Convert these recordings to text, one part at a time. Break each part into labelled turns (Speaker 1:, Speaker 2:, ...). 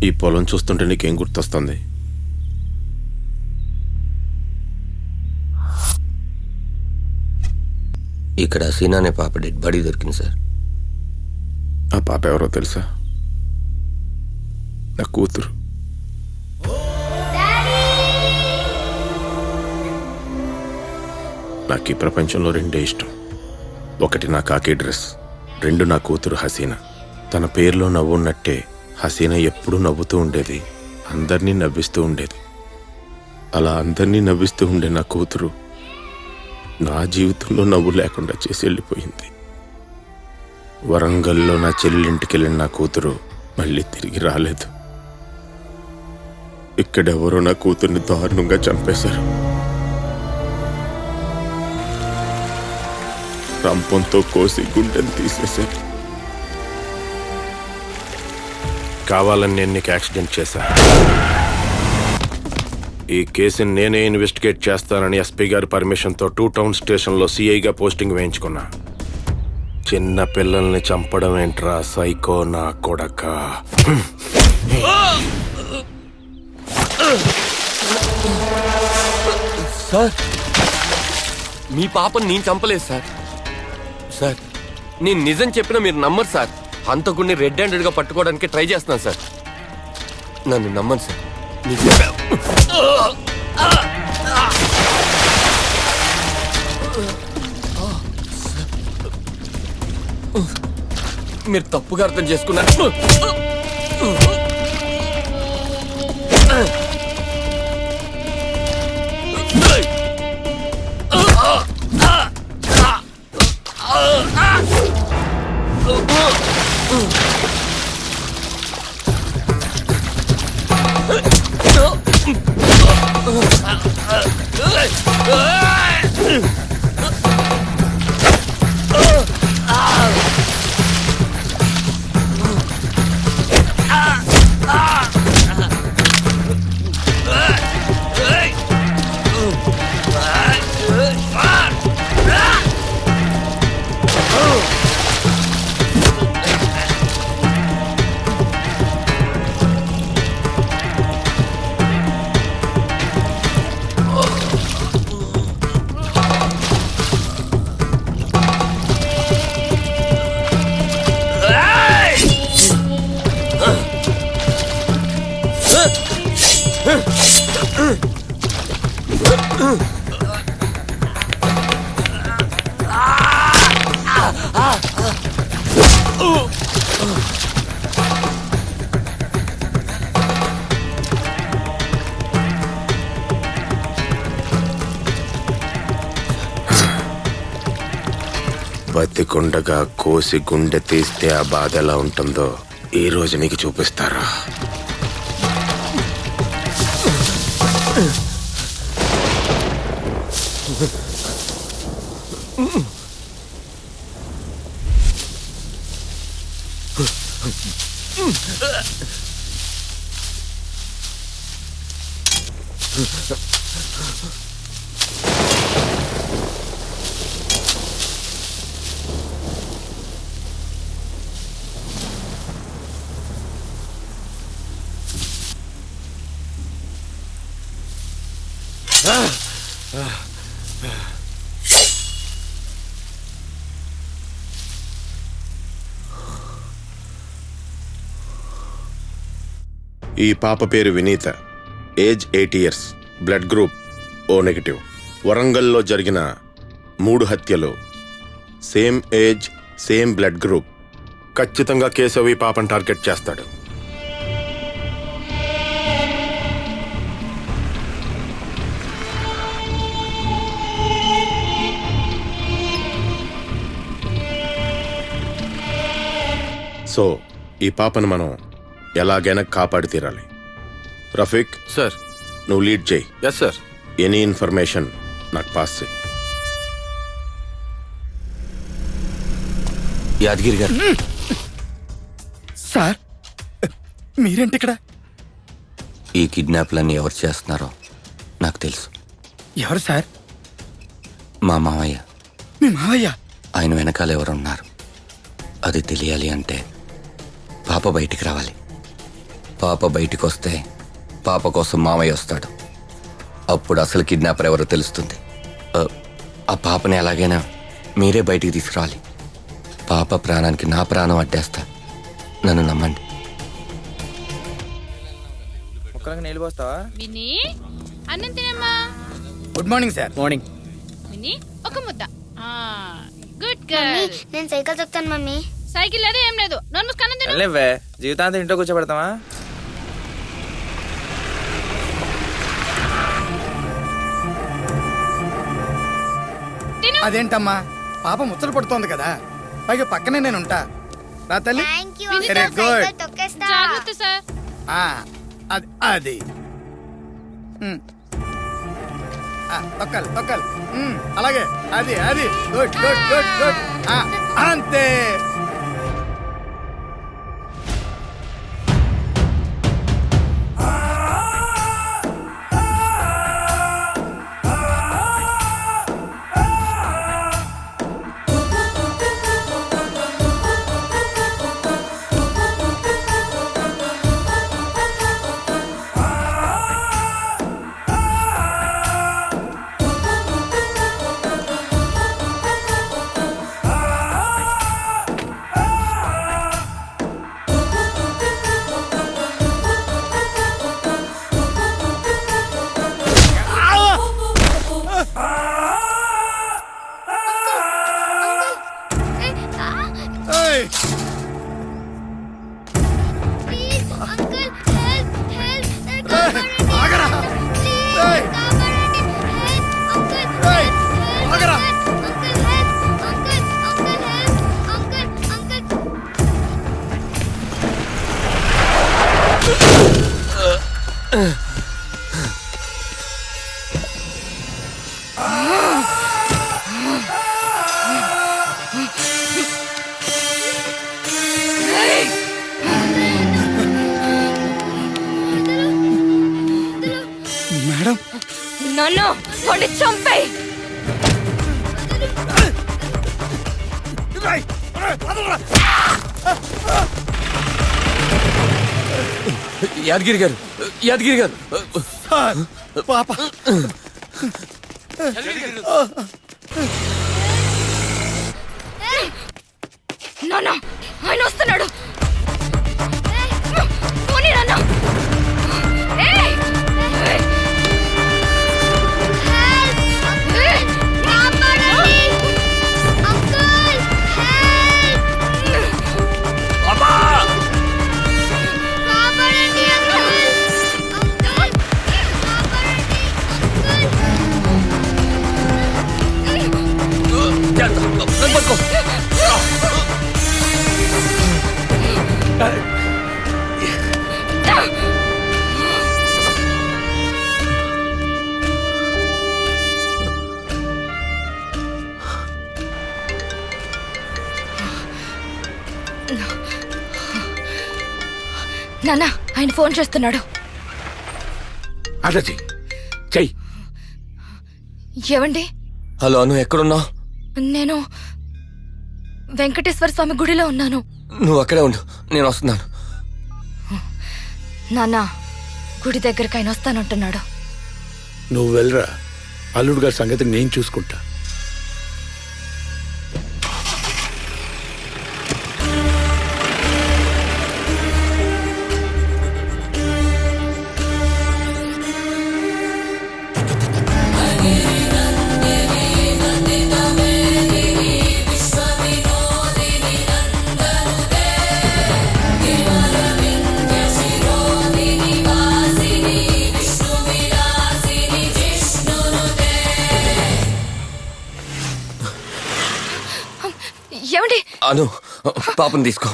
Speaker 1: ఈ పొలం చూస్తుంటే నీకేం గుర్తొస్తుంది?
Speaker 2: ఇక్కడ హసీనా అనే పాప డెడ్ బాడీ దొరికింది సార్.
Speaker 1: ఆ పాప ఎవరో తెలుసా? నా కూతురు. నాకు ఈ ప్రపంచంలో రెండే ఇష్టం. ఒకటి నా కాకి డ్రెస్, రెండు నా కూతురు హసీనా. తన పేరులో నవ్వున్నట్టే హసీనా ఎప్పుడూ నవ్వుతూ ఉండేది, అందరినీ నవ్విస్తూ ఉండేది. అలా అందరినీ నవ్విస్తూ ఉండే నా కూతురు నా జీవితంలో నవ్వు లేకుండా చేసి వెళ్ళిపోయింది. వరంగల్లో నా చెల్లింటికి వెళ్ళిన నా కూతురు మళ్ళీ తిరిగి రాలేదు. ఇక్కడెవరో నా కూతుర్ని దారుణంగా చంపేశారు. రంపంతో కోసి గుండెని తీసేశారు. కావాలని నేను నీకు యాక్సిడెంట్ చేశాను. ఈ కేసుని నేనే ఇన్వెస్టిగేట్ చేస్తానని ఎస్పీ గారి పర్మిషన్తో 2 టౌన్ స్టేషన్లో సిఐగా పోస్టింగ్ వేయించుకున్నా. చిన్న పిల్లల్ని చంపడం ఏంట్రా సైకో నా కొడక.
Speaker 2: సార్, మీ పాపని నేను చంపలేదు సార్. సార్, నేను నిజం చెప్పినా మీరు నమ్మరు సార్. హంతకుడిని రెడ్ హ్యాండెడ్గా పట్టుకోవడానికి ట్రై చేస్తున్నాను సార్. నన్ను నమ్మను సార్. మీరు తప్పుగా అర్థం చేసుకున్నారు.
Speaker 1: బతికుండగా కోసి గుండె తీస్తే ఆ బాధ ఎలా ఉంటుందో ఈ రోజు నీకు చూపిస్తారా. ఈ పాప పేరు Vineeta, age 8 years, blood group O-. వరంగల్లో జరిగిన 3 హత్యలు, same age, same blood group. ఖచ్చితంగా కేశవ్ ఈ పాపను టార్గెట్ చేస్తాడు. సో ఈ పాపను మనం ఎలాగైనా కాపాడి తీరాలి. రఫీక్
Speaker 2: సార్,
Speaker 1: నువ్వు లీడ్ చేయి.
Speaker 2: Yes sir.
Speaker 1: ఎనీ ఇన్ఫర్మేషన్ నాకు పాస్ చేయి.
Speaker 2: యాదగిరి గారు.
Speaker 3: సార్, మీరేంటి ఇక్కడ?
Speaker 2: ఈ కిడ్నాప్లన్నీ ఎవరు చేస్తున్నారో నాకు తెలుసు.
Speaker 3: ఎవరు సార్?
Speaker 2: మా మావయ్య.
Speaker 3: మీ మావయ్య?
Speaker 2: ఆయన వెనకాల ఎవరున్నారు అది తెలియాలి అంటే పాప బయటికి రావాలి. పాప బయటికి వస్తే పాప కోసం మామయ్య వస్తాడు. అప్పుడు అసలు కిడ్నాపర్ ఎవరో తెలుస్తుంది. ఆ పాపని ఎలాగైనా మీరే బయటికి తీసుకురావాలి. పాప ప్రాణానికి నా ప్రాణం అడ్డేస్తా. నన్ను నమ్మండి.
Speaker 4: మొక్కలకు నీళ్ళు పోస్తావా?
Speaker 5: విని అన్నం తినమ్మా.
Speaker 3: Good morning sir. మార్నింగ్.
Speaker 5: విని ఒక ముద్ద. Good girl.
Speaker 6: నేను సైకిల్ తొక్కుతాను మమ్మీ.
Speaker 5: సైకిల్ లేదు ఏం లేదు. నోరు మూసుకు అన్నం తిను.
Speaker 4: లేవే, జీవితాంతం ఇంట్లో కూర్చోబెడతావా?
Speaker 5: తిను.
Speaker 3: అదేంటమ్మా, పాప ముచ్చట పడుతోంది కదా, పైగా పక్కనే నేను ఉంటా. రా తల్లి.
Speaker 6: Thank you
Speaker 3: Very good.
Speaker 6: Cycle తొక్కేస్తా.
Speaker 5: జాగ్రత్త సార్.
Speaker 3: ఆ, అది తొక్కాలి తొక్కాలి. అలాగే, అది అది గుడ్ గుడ్ గుడ్ గుడ్. అంతే. ఏయ్,
Speaker 6: ప్లీజ్ అంకుల్ హెల్ప్ హెల్ప్. కాపాడండి.
Speaker 3: ఆగరా.
Speaker 6: ప్లీజ్
Speaker 3: ఏయ్.
Speaker 6: కాపాడండి. Help uncle.
Speaker 3: ఏయ్, ఆగరా.
Speaker 6: Uncle help. Uncle uncle help. Uncle uncle.
Speaker 3: Madam.
Speaker 5: నన్ను వాడిని చంపేయ్.
Speaker 3: రేయ్, వదలరా.
Speaker 2: యాదగిరి గారు, యాదగిరి గారు.
Speaker 3: సార్, పాప.
Speaker 5: నాన్న ఆయన వస్తున్నాడు. పోనీ నాన్న. ఏయ్! ఏయ్! ఏయ్!
Speaker 6: కాపాడండి. Uncle help. కాపాడండి అంకుల్. అంకుల్ కాపాడండి అంకుల్.
Speaker 2: పట్టుకో.
Speaker 5: నాన్న ఆయన ఫోన్ చేస్తున్నాడు.
Speaker 1: అదే చెయ్యి.
Speaker 5: ఏవండి,
Speaker 2: హలో, నువ్వు ఎక్కడున్నావు?
Speaker 5: నేను వెంకటేశ్వర స్వామి గుడిలో ఉన్నాను.
Speaker 2: నువ్వు అక్కడే ఉండు, నేను వస్తున్నాను.
Speaker 5: నాన్న గుడి దగ్గరికి ఆయన వస్తానంటున్నాడు.
Speaker 1: నువ్వు వెళ్ళరా, అల్లుడు గారి సంగతి నేను చూసుకుంటా.
Speaker 5: ఏమండి,
Speaker 2: అను, పాపని తీసుకో.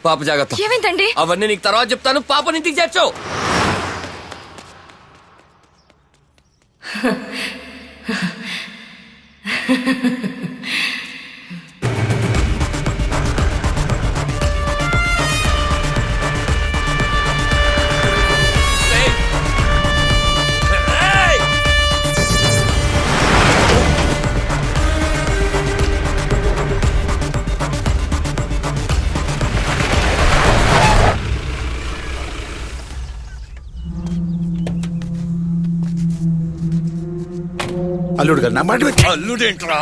Speaker 2: పాప జాగ్రత్త.
Speaker 5: ఏమైందండి?
Speaker 2: అవన్నీ నీకు తర్వాత చెప్తాను. పాపని ఇంటికి చేర్చు.
Speaker 7: అల్లుడు గారు నా మాట వినండి.
Speaker 2: అల్లుడేంట్రా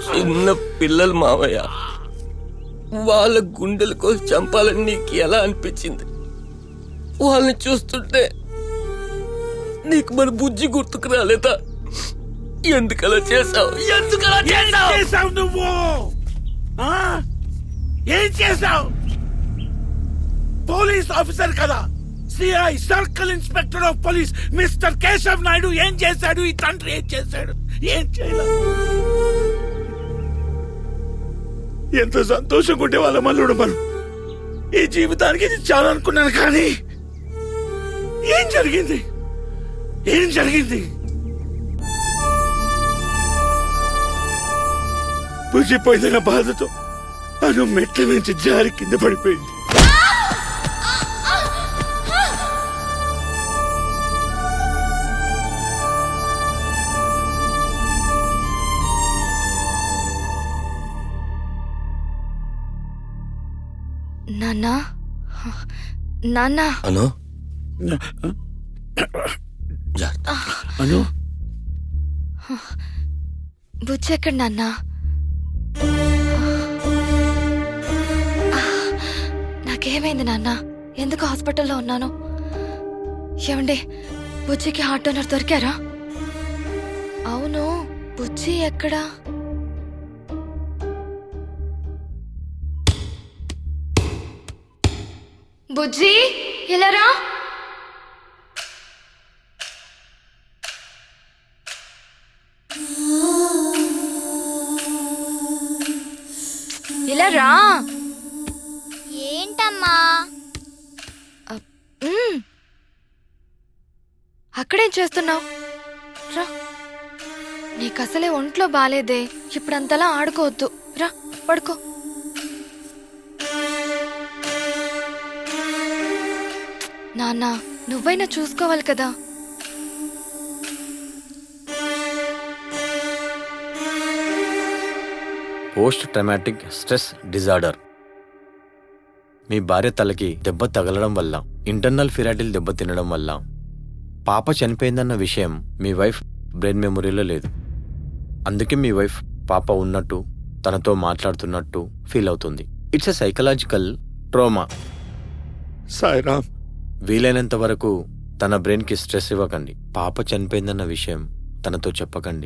Speaker 2: చిన్న పిల్లలు మావయ్య, వాళ్ళ గుండెల కోసం చంపాలని నీకు ఎలా అనిపించింది? వాళ్ళని చూస్తుంటే నీకు మన బుజ్జి గుర్తుకు రాలేదా? ఎందుకలా చేసావు? ఎందుకలా
Speaker 7: ఏం చేసావు నువ్వు? ఆ? ఏం చేసావు? పోలీస్ ఆఫీసర్ కదా, CI circle inspector of police mister Keshav Naidu ఏం చేశాడు? ఈ తండ్రి ఏం చేశాడు? ఏం చేయలేదు. ఎంత సంతోషంగా ఉండే వాళ్ళ మల్లుడు మనం. ఈ జీవితానికి ఇది చాలా అనుకున్నాను, కానీ ఏం జరిగింది? ఏం జరిగింది? పుచ్చిపోయిన బాధతో అను మెట్ల నుంచి జారి కింద పడిపోయింది.
Speaker 5: నాన్నా, నాన్నా,
Speaker 2: అను
Speaker 7: అను
Speaker 5: బుజ్జి ఎక్కడ నాన్నా? నాకేమైంది నాన్న? ఎందుకు హాస్పిటల్లో ఉన్నాను? ఏమండి, బుజ్జికి హార్ట్ డోనర్ దొరికారా? అవును, బుజ్జి ఎక్కడా? బుజ్జి ఇలా రా. ఇలా రా.
Speaker 6: ఏంటమ్మా?
Speaker 5: అక్కడేం చేస్తున్నావు? రా. నీకు అసలే ఒంట్లో బాలేదే, ఇప్పుడంతలా ఆడుకోవద్దు. రా, పడుకో. నాన్న, నువ్వైనా చూసుకోవాలి కదా.
Speaker 8: Post traumatic stress disorder. మీ భార్య తలకి దెబ్బ తగలడం వల్ల, ఇంటర్నల్ ఫిరాటిల్ దెబ్బ తినడం వల్ల పాప చనిపోయిందన్న విషయం మీ వైఫ్ బ్రెయిన్ మెమొరీలో లేదు. అందుకే మీ వైఫ్ పాప ఉన్నట్టు, తనతో మాట్లాడుతున్నట్టు ఫీల్ అవుతుంది. It's a psychological ట్రోమా.
Speaker 7: సాయిరామ్,
Speaker 8: వీలైనంత వరకు తన బ్రెయిన్కి స్ట్రెస్ ఇవ్వకండి. పాప చనిపోయిందన్న విషయం తనతో చెప్పకండి.